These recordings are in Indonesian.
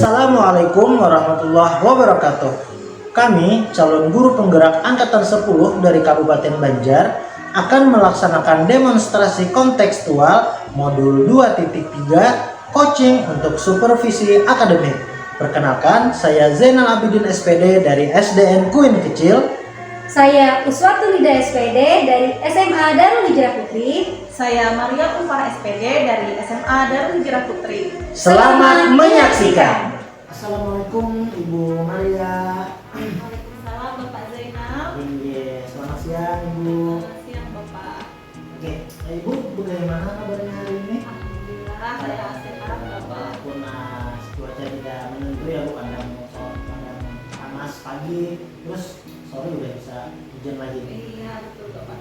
Assalamualaikum warahmatullahi wabarakatuh. Kami, calon guru penggerak Angkatan 10 dari Kabupaten Banjar, akan melaksanakan demonstrasi kontekstual modul 2.3 coaching untuk supervisi akademik. Perkenalkan, saya Zainal Abidin SPD dari SDN Kuin Kecil. Saya Uswatulida SPD dari SMA Darul Hijrah Putri. Saya Maria Umar SPD dari SMA Darul Hijrah Putri. Selamat menyaksikan. Assalamualaikum Ibu Maria. Waalaikumsalam Bapak Zainal. Iya, selamat siang Ibu. Selamat siang Bapak. Oke, Ibu bagaimana kabarnya hari ini? Alhamdulillah saya sehat Bapak. Walaupun cuaca tidak menentu ya Bu, kadang panas pagi, terus sore udah bisa hujan lagi. Iya betul Bapak.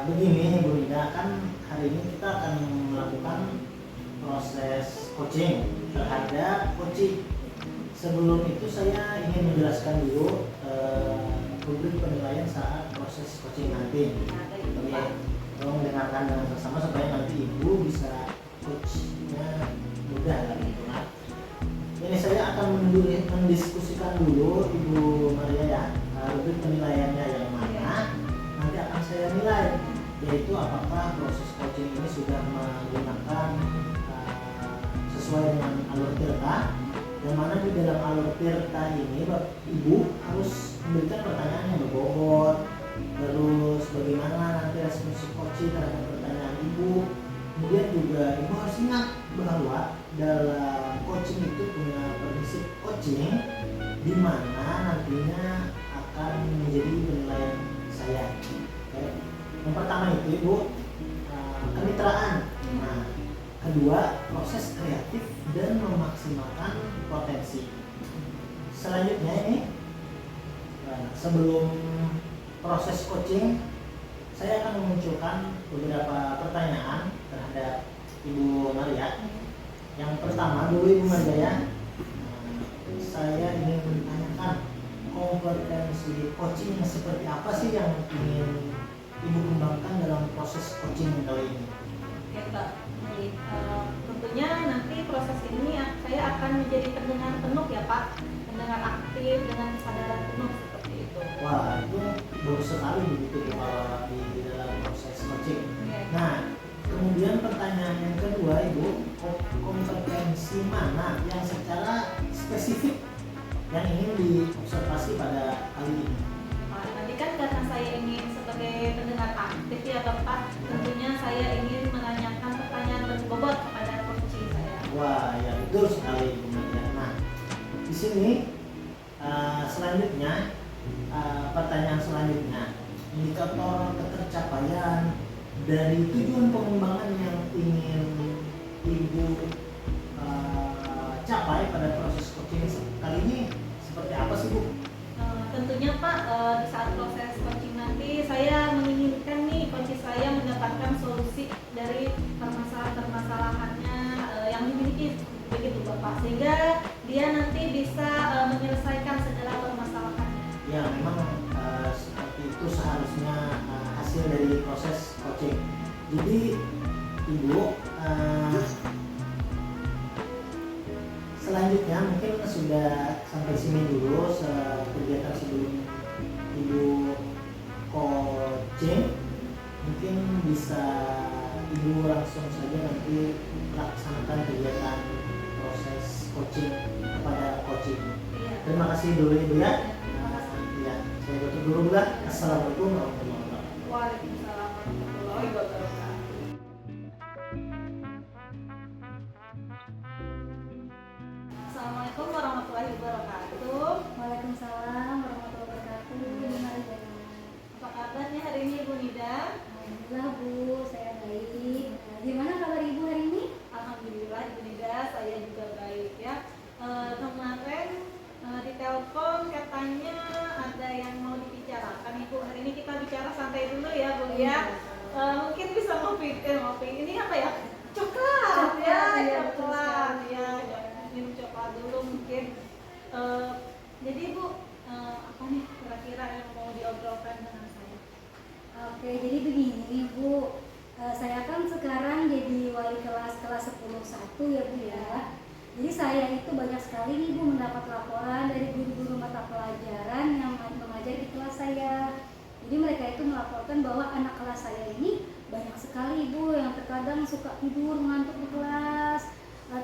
Begini Bu Rida, kan hari ini kita akan melakukan proses coaching terhadap coaching. Sebelum itu saya ingin menjelaskan dulu rubrik penilaian saat proses coaching nanti. Ada itu Pak. Tolong dengarkan dengan bersama supaya nanti Ibu bisa coachnya mudah lah gitu kan. Ini saya akan mendiskusikan dulu Ibu Maria ya, rubrik penilaiannya yang mana nanti akan saya nilai, yaitu apakah proses coaching ini sudah menggunakan sesuai dengan alur tirta, yang mana di dalam alur tirta ini Ibu harus memberikan pertanyaan yang berbobot, terus bagaimana nanti respons coaching terhadap pertanyaan Ibu. Kemudian juga Ibu harus ingat bahwa dalam coaching itu punya prinsip coaching di mana nantinya akan menjadi penilaian saya. Oke. Yang pertama itu Ibu kemitraan. Nah, kedua proses kreatif dan memaksimalkan potensi. Selanjutnya ini sebelum proses coaching saya akan memunculkan beberapa pertanyaan terhadap Ibu Maria. Yang pertama dulu Ibu Maria ya, saya ingin menanyakan kompetensi coaching seperti apa sih yang ingin Ibu kembangkan dalam proses coaching kali ini? Oke Pak. Baik. Tentunya nanti proses ini saya akan menjadi pendengar penuh ya Pak, pendengar aktif dengan kesadaran penuh seperti itu. Wah, itu bagus sekali begitu kalau di dalam proses coaching. Nah, kemudian pertanyaan yang kedua Ibu, kompetensi mana yang secara spesifik yang ingin diobservasi pada kali ini? Tadi kan karena saya ingin sebagai pendengar aktif ya Bapak, tentunya saya ingin menanyakan pertanyaan berbobot kepada coach saya. Wah, ya betul sekali Ibu Maria. Nah, di sini selanjutnya pertanyaan selanjutnya, indikator ketercapaian dari tujuan pengembangan yang ingin Ibu capai pada proses coaching kali ini seperti apa sih Bu? Tentunya Pak, di saat proses coaching nanti saya menginginkan nih coach saya mendapatkan solusi dari permasalahan-permasalahannya yang dimiliki begitu Bapak, sehingga dia nanti bisa menyelesaikan segala permasalahannya. Ya memang seperti itu seharusnya hasil dari proses coaching. Jadi Ibu selanjutnya mungkin sudah sampai sini dulu kegiatan sebelum Ibu coaching. Mungkin bisa Ibu langsung saja nanti laksanakan kegiatan proses coaching kepada coaching. Iya. Terima kasih dulu Ibu ya. Ya, saya tutup dulu lah. Assalamualaikum warahmatullahi wabarakatuh. Waalaikumsalam warahmatullahi wabarakatuh. Assalamualaikum warahmatullahi wabarakatuh. Waalaikumsalam warahmatullahi wabarakatuh. Ibu Maria. Apa kabarnya hari ini Ibu Nida? Alhamdulillah Bu, saya baik. Gimana kabar Ibu hari ini? Alhamdulillah Ibu Nida, saya juga baik ya. Kemarin di telepon katanya ada yang mau dibicarakan Ibu. Hari ini kita bicara santai dulu ya Bu ya. Mungkin bisa ngopi. Ini apa ya? Coklat ya, coklat ya. Minum coklat dulu mungkin. Jadi Bu, apa nih kira-kira yang mau diobrolkan dengan saya? Oke, jadi begini Bu, saya kan sekarang jadi wali kelas 10 1 ya Bu ya. Jadi saya itu banyak sekali nih Bu mendapat laporan dari guru-guru mata pelajaran yang mengajar di kelas saya. Jadi mereka itu melaporkan bahwa anak kelas saya ini banyak sekali Bu yang terkadang suka tidur ngantuk di kelas.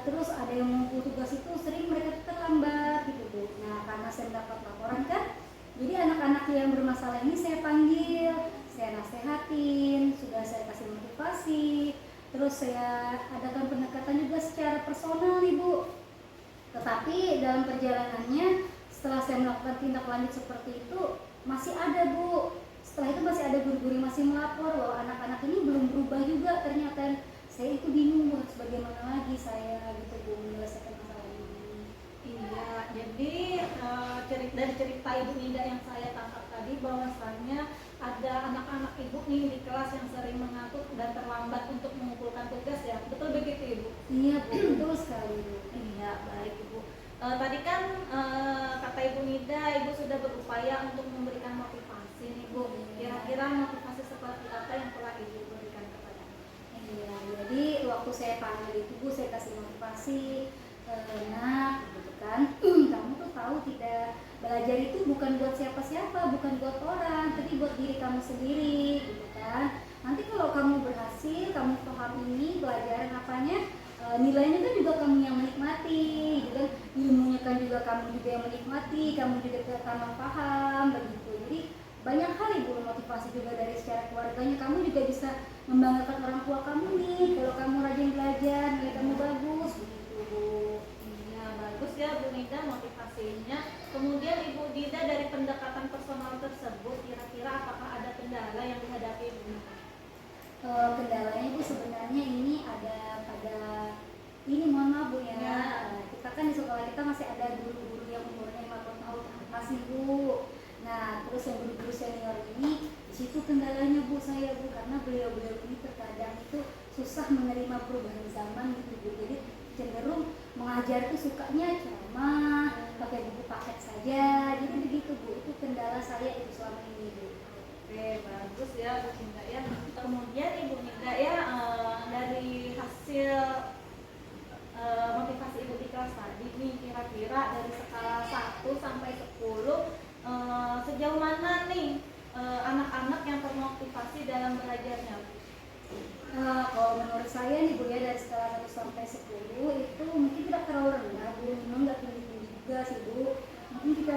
Terus ada yang mengumpul tugas itu sering mereka terlambat gitu Bu. Nah karena saya mendapat laporan kan, jadi anak-anak yang bermasalah ini saya panggil, saya nasehatin, sudah saya kasih motivasi. Terus saya adakan pendekatan juga secara personal nih Bu. Tetapi dalam perjalanannya setelah saya melakukan tindak lanjut seperti itu masih ada Bu. Setelah itu masih ada guru-guru yang masih melapor bahwa anak-anak ini belum berubah juga ternyata. Saya itu bingung harus bagaimana lagi saya gitu Bu menyelesaikan masalah ini. Iya, jadi dari cerita Ibu Nida yang saya tangkap tadi bahwasannya ada anak-anak Ibu nih di kelas yang sering mengantuk dan terlambat untuk mengumpulkan tugas ya. Betul begitu Ibu? Iya Bu, betul sekali Bu. Iya, baik Ibu. Tadi kan kata Ibu Nida, Ibu sudah berupaya untuk memberikan motivasi nih Bu. Kira-kira motivasi seperti apa yang telah Ibu berikan kepada anak? Iya, jadi waktu saya panggil itu Bu, saya kasih motivasi, nah gitu kan, kamu tuh tahu tidak, belajar itu bukan buat siapa-siapa, bukan buat orang, tapi buat diri kamu sendiri, gitu kan. Nanti kalau kamu berhasil, kamu paham ini pelajaran apanya, nilainya kan juga kamu yang menikmati, gitu kan. Ilmunya kan juga kamu juga yang menikmati, kamu juga tambah paham, begitu. Jadi banyak hal Ibu motivasi juga dari secara keluarganya, kamu juga bisa membanggakan orang tua kamu nih, kalau kamu rajin belajar, nilai kamu bagus, begitu Bu. Iya, bagus ya Bu Nida motivasinya. Kemudian Ibu Nida dari pendekatan personal tersebut, kira-kira apakah ada kendala yang dihadapi Ibu Nida? Kendalanya Bu sebenarnya ini ada pada ini, mohon maaf Bu ya. Ya. Kita kan di sekolah kita masih ada guru-guru yang umurnya 50 tahun ke atas nih Bu. Nah terus yang guru-guru senior ini di situ kendalanya Bu saya Bu, karena beliau-beliau ini terkadang itu susah menerima perubahan zaman gitu Bu. Jadi cenderung mengajar itu sukanya ceramah, pakai buku paket saja. Jadi begitu Bu, itu kendala saya itu selama ini Bu. Oke, bagus ya Bu Nida ya. Kemudian Ibu Nida ya, dari hasil motivasi Ibu di kelas tadi nih, kira-kira dari skala 1 sampai 10 sejauh mana nih anak-anak yang termotivasi dalam belajarnya? Kalau menurut saya nih Bu ya, dari skala 1 sampai 10 itu mungkin tidak terlalu rendah Bu, memang nggak tinggi-tinggi juga sih Bu. Mungkin kita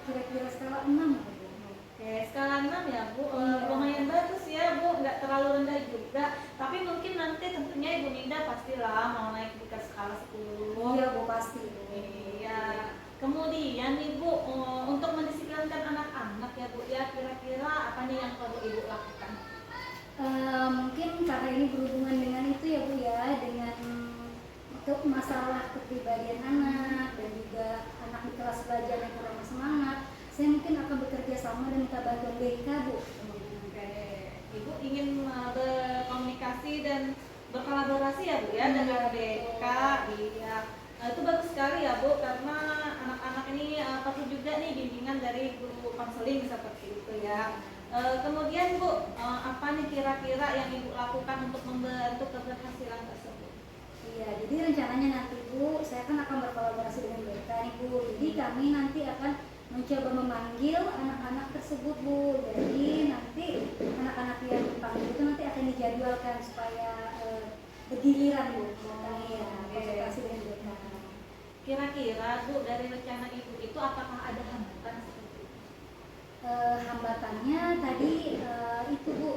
kira-kira skala 6 Bu. Oke, skala 6 ya Bu, Iya. lumayan bagus ya Bu, nggak terlalu rendah juga. Tapi mungkin nanti tentunya Ibu Nida pastilah mau naik ke skala 10. Iya Bu, pasti Bu. Iya. Kemudian nih Bu, untuk mendisiplinkan anak-anak ya Bu ya, kira-kira apa nih yang perlu Ibu lakukan? Mungkin karena ini berhubungan dengan itu ya Bu ya, dengan untuk masalah kepribadian anak dan juga anak di kelas belajar yang kurang semangat, saya mungkin akan bekerja sama dan minta bantuan BK Bu. Oke, Ibu ingin berkomunikasi dan berkolaborasi ya Bu ya Iya, dengan betul. BK. Iya. Itu bagus sekali ya Bu, karena anak-anak ini perlu juga nih bimbingan dari guru konseling seperti itu ya. Kemudian Bu, apa nih kira-kira yang Ibu lakukan untuk membantu keberhasilan tersebut? Iya, jadi rencananya nanti Bu, saya kan akan berkolaborasi dengan BK nih Bu. Jadi kami nanti akan mencoba memanggil anak-anak tersebut Bu. Jadi nanti anak-anak yang dipanggil itu nanti akan dijadwalkan supaya bergiliran Bu. Iya, konsultasi dengan BK. Kira-kira Bu, dari rencana Ibu itu apakah ada hambatan seperti itu? Hambatannya tadi itu Bu,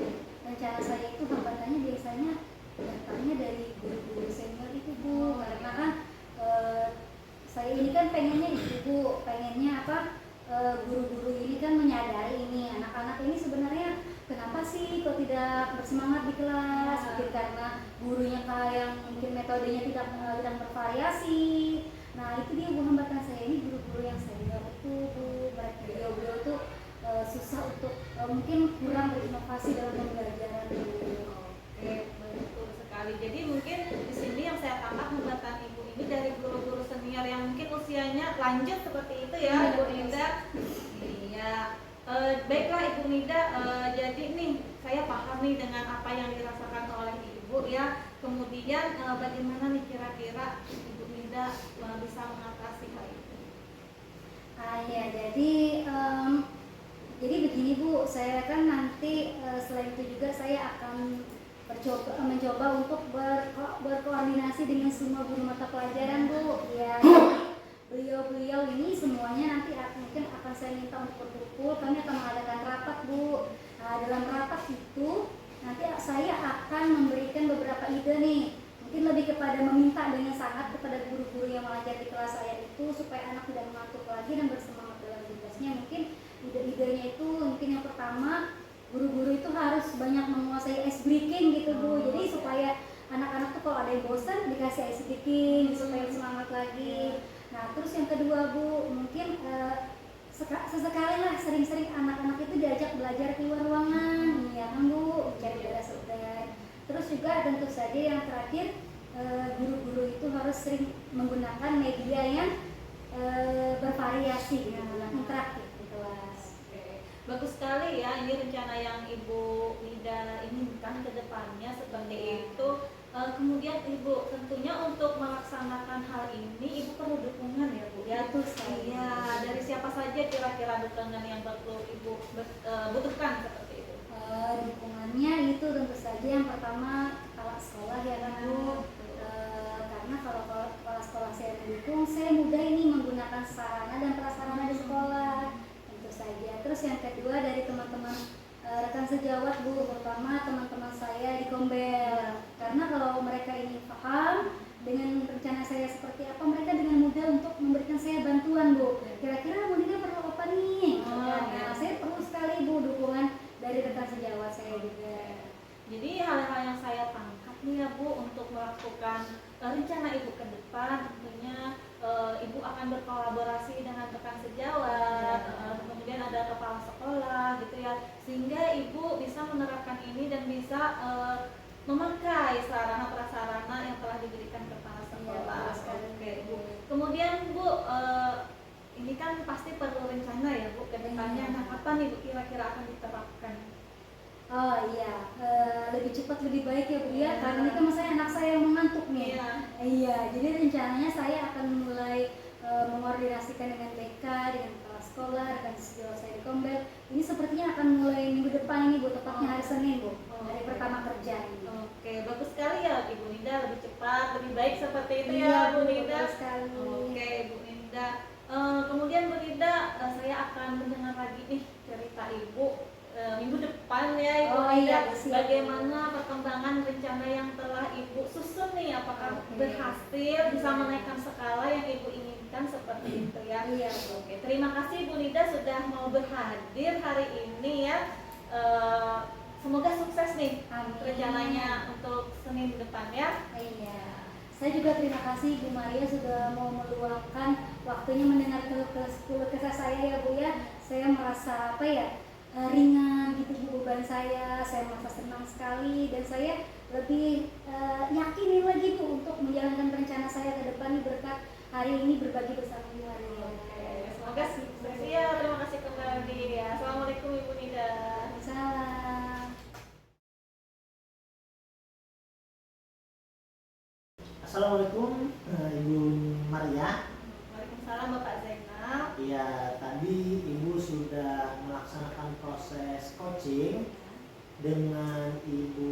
rencana saya itu hambatannya biasanya datangnya dari guru-guru senior itu Bu, karena kan saya ini kan pengennya itu Bu, pengennya apa, guru-guru ini kan menyadari ini anak-anak ini sebenarnya kenapa sih kok tidak bersemangat di kelas, mungkin karena gurunya yang mungkin metodenya tidak bervariasi. Nah itu dia Bu, hambatan saya ini guru-guru yang senior itu Bu, mereka beliau tuh susah untuk mungkin kurang berinovasi dalam pembelajaran Bu. Oke, betul sekali. Jadi mungkin di sini yang saya tangkap hambatan Ibu ini dari guru-guru senior yang mungkin usianya lanjut seperti itu ya, Iya, Ibu Nida. Iya. Baiklah Ibu Nida, jadi nih saya paham nih dengan apa yang dirasakan oleh Ibu. Ibu ya. Kemudian bagaimana nih kira-kira Ibu Nida bisa mengatasi hal itu? Ya, jadi begini Bu, saya kan nanti selain itu juga saya akan mencoba untuk berkoordinasi dengan semua guru mata pelajaran Bu. Ya, beliau-beliau ini semuanya nanti mungkin akan saya minta untuk berkumpul. Kami akan mengadakan rapat Bu. Nah, dalam rapat itu nanti saya akan memberikan beberapa ide nih. Mungkin lebih kepada meminta dengan sangat kepada guru-guru yang mengajar di kelas saya itu supaya anak tidak mengantuk lagi dan bersemangat dalam tugasnya. Mungkin ide-idenya itu mungkin yang pertama, guru-guru itu harus banyak menguasai ice breaking gitu Bu. Jadi supaya anak-anak tuh kalau ada yang bosan dikasih ice breaking supaya semangat lagi. Nah terus yang kedua Bu, mungkin sesekali lah sering-sering anak-anak itu diajak belajar keluar ruangan, ya kan Bu, cari udara segar. Terus juga tentu saja yang terakhir, guru-guru itu harus sering menggunakan media yang bervariasi, interaktif di kelas. Bagus sekali ya, ini rencana yang Ibu Nida inginkan ke depannya seperti itu. Kemudian Ibu tentunya untuk melaksanakan hal ini Ibu perlu dukungan ya Bu ya. Iya, dari siapa saja kira-kira dukungan yang perlu Ibu butuhkan seperti itu? Dukungannya itu tentu saja yang pertama kepala sekolah ya kan Bu. Karena kalau kepala sekolah saya mendukung, saya mudah ini menggunakan sarana dan prasarana di sekolah tentu saja. Terus yang kedua dari teman-teman rekan sejawat Bu, terutama teman-teman saya di Gombel. Karena kalau mereka ini paham dengan rencana saya seperti apa, mereka dengan mudah untuk memberikan saya bantuan Bu. Kira-kira Bu Nida perlu apa nih? Nah, saya perlu sekali Bu dukungan dari rekan sejawat saya juga. Jadi hal-hal yang saya tangkap nih ya Bu, untuk melakukan rencana Ibu ke depan tentunya Ibu akan berkolaborasi dengan rekan sejawat, kemudian ada kepala sekolah gitu ya, sehingga Ibu bisa menerapkan ini dan bisa memakai sarana prasarana yang telah diberikan kepala sekolah. Oke Bu. Kemudian Bu, ini kan pasti perlu rencana ya Bu ke depannya. Nah, kapan nih Bu kira-kira akan diterapkan? Oh iya, lebih cepat lebih baik ya Bu ya, karena ini kan saya anak saya yang mengantuk nih. Iya, jadi rencananya saya akan mulai mengkoordinasikan dengan BK, dengan kepala sekolah, rekan sejawat saya di Gombel. Ini sepertinya akan mulai minggu depan ini Bu, tepatnya hari Senin Bu, hari pertama kerja ini. Oke, bagus sekali ya Ibu Nida, lebih cepat, lebih baik seperti itu Iya, ya Bu Nida. Sekali. Oke Bu Nida. Kemudian Bu Nida, saya akan mendengar lagi nih cerita Ibu minggu depan ya Ibu Nida, bagaimana perkembangan rencana yang telah Ibu susun nih, apakah berhasil bisa menaikkan skala yang Ibu inginkan seperti itu ya. Iya. Oke, terima kasih Bu Nida sudah mau berhadir hari ini ya. Semoga sukses nih rencananya untuk Senin depan ya. Iya. Saya juga terima kasih Bu Maria sudah mau meluangkan waktunya mendengar keluh kesah saya ya Bu ya. Saya merasa ringan gitu Bu beban saya merasa senang sekali dan saya lebih yakinin lagi Bu untuk menjalankan rencana saya ke depan berkat hari ini berbagi bersama Bu Maria. Semoga sukses ya. Terima kasih kembali ya. Assalamualaikum Ibu Nida. Salam. Assalamualaikum Ibu Maria. Waalaikumsalam Bapak Zainal. Iya, tadi Ibu sudah melaksanakan proses coaching dengan Ibu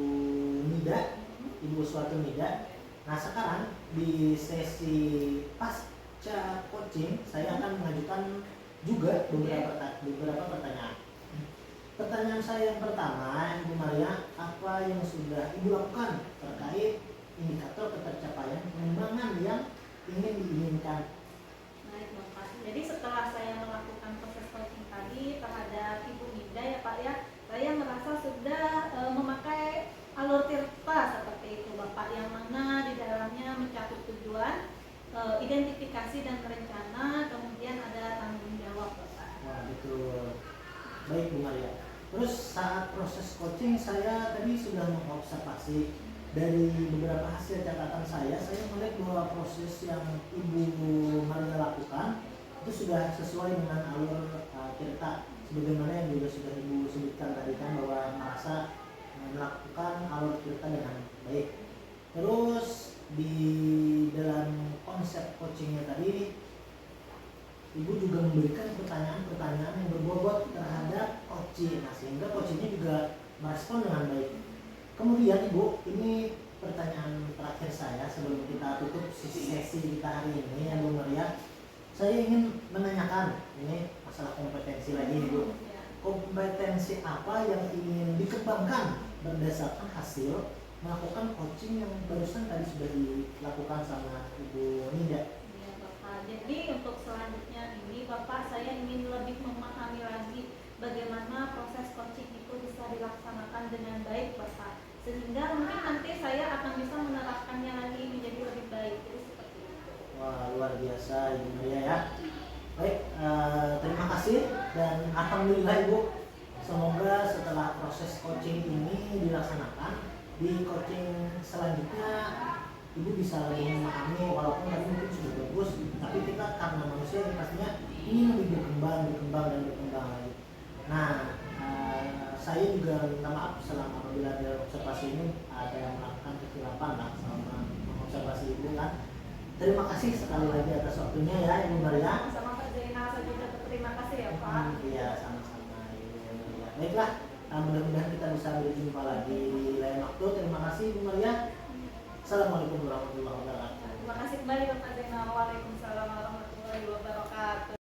Nida, Ibu Suatu Nida. Nah sekarang di sesi pasca coaching saya akan mengajukan juga beberapa pertanyaan. Pertanyaan saya yang pertama, Ibu Maria, apa yang sudah Ibu lakukan terkait indikator ketercapaian pengembangan yang ingin diinginkan? Baik Bapak. Jadi setelah saya melakukan proses coaching tadi terhadap Ibu Nida ya Pak ya, saya merasa sudah memakai alur tirta seperti itu Bapak, yang mana di dalamnya mencakup tujuan, identifikasi dan rencana, kemudian ada tanggung jawab Bapak. Wah betul. Baik Bu Maria. Terus saat proses coaching saya tadi sudah mengobservasi dari beberapa hasil catatan saya melihat bahwa proses yang Ibu Maria lakukan itu sudah sesuai dengan alur tirta, sebagaimana yang juga sudah Ibu sebutkan tadi kan, bahwa merasa melakukan alur tirta dengan baik. Ibu juga memberikan pertanyaan-pertanyaan yang berbobot terhadap coaching. Nah, sehingga coachingnya juga merespon dengan baik. Kemudian Ibu, ini pertanyaan terakhir saya sebelum kita tutup sesi kita hari ini ya Bu Maria. Saya ingin menanyakan ini masalah kompetensi lagi Ibu. Kompetensi apa yang ingin dikembangkan berdasarkan hasil melakukan coaching yang barusan tadi sudah dilakukan sama Ibu Nida? Ya Bapak, jadi untuk selanjutnya ini Bapak, saya ingin lebih memahami lagi bagaimana proses coaching itu bisa dilaksanakan dengan baik Bapak, sehingga mungkin nanti saya akan bisa menerapkannya lagi menjadi lebih baik. Jadi seperti itu. Wah, luar biasa Ibu Maria ya. Baik, terima kasih dan alhamdulillah Ibu. Semoga setelah proses coaching ini dilaksanakan, di coaching selanjutnya Ibu bisa lebih memahami, walaupun tadi mungkin sudah bagus, tapi kita karena manusia pastinya ingin lebih berkembang lagi. Nah, saya juga minta maaf selama apabila dalam observasi ini ada yang melakukan kekhilapan lah selama mengobservasi Ibu kan. Terima kasih sekali lagi atas waktunya ya Ibu Maria. Sama Pak Zainal, saya juga berterima kasih ya Pak. Iya, sama-sama Ibu Maria. Baiklah, mudah-mudahan kita bisa berjumpa lagi di lain waktu. Terima kasih Ibu Maria. Assalamualaikum warahmatullahi wabarakatuh. Terima kasih kembali Bapak Zainal. Waalaikumsalam warahmatullahi wabarakatuh.